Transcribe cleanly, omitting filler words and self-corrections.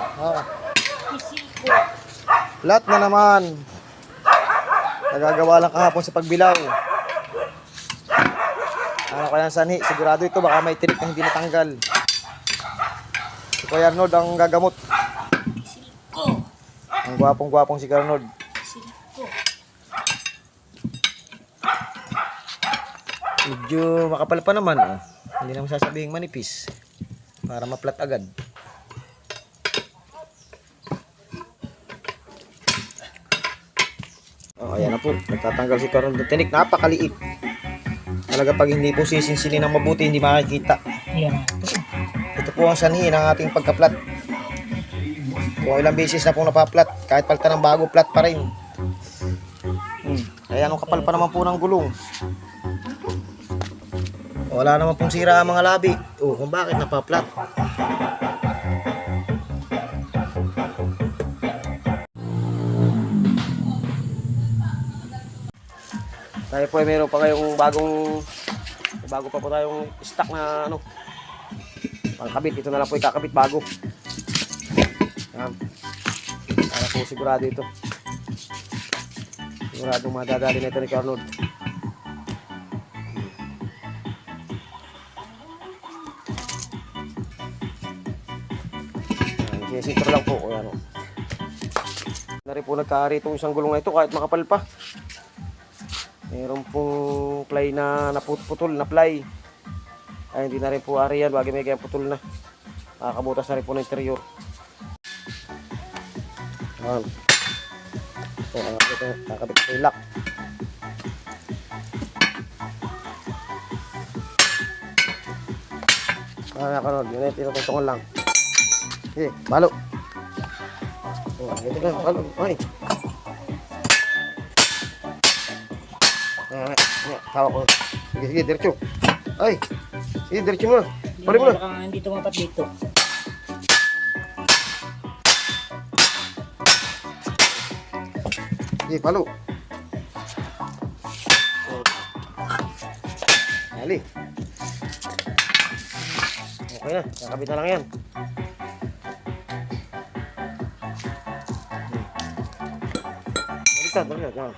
Ah. Lahat na naman. Nagagawa lang kahapon sa pagbilaw. Ano kaya sanhi? Sigurado ito baka may tinik na hindi natanggal. Si Kuya Arnold ang gagamot. Ang gwapong-gwapong si Kuya Arnold. Medyo makapal pa naman. Oh. Hindi naman sasabihing manipis. Para maplat agad. Oh, ayan na po. Nagtatanggal si Kuya Arnold ng tinik. Napakaliit. Talaga pag hindi po sisinsinin ng mabuti, hindi makikita. Ayan. Ito po ang sanhi ng ating pagka-plat. Kung ilang beses na po napaplat, kahit palta ng bago, plat pa rin. Kaya anong kapal pa naman po ng gulong. Wala naman pong sira ang mga labi. Kung bakit napaplat. Tayo po ay meron pa kayong bago pa po tayong stock na pangkabit. Ito na lang po ikakabit bago. Yan. Para po sigurado ito. Siguradong madadali na ito ni Arnold. Sinisintro lang po. Ayan, o. Na rin po nagkaari itong isang gulong na ito kahit makapal pa. Meron pong ply na naputol na ply. Ay hindi na rin po ari yan. Bagay may kaya putol na. Nakakabutas na rin po ng interior. Ayan. So, kakabit ito yung lock. Nakakarod. Yun ay tinutungtungan lang. Okay, balo. Ito ka, balo. Ay. Tawag ko. Sige, diretso. Ay. Sige, diretso mo na. Pali mo na. Baka hindi tumapat dito. Sige, palo. Ali. Okay na. Nakabit na lang yan. Baliktad.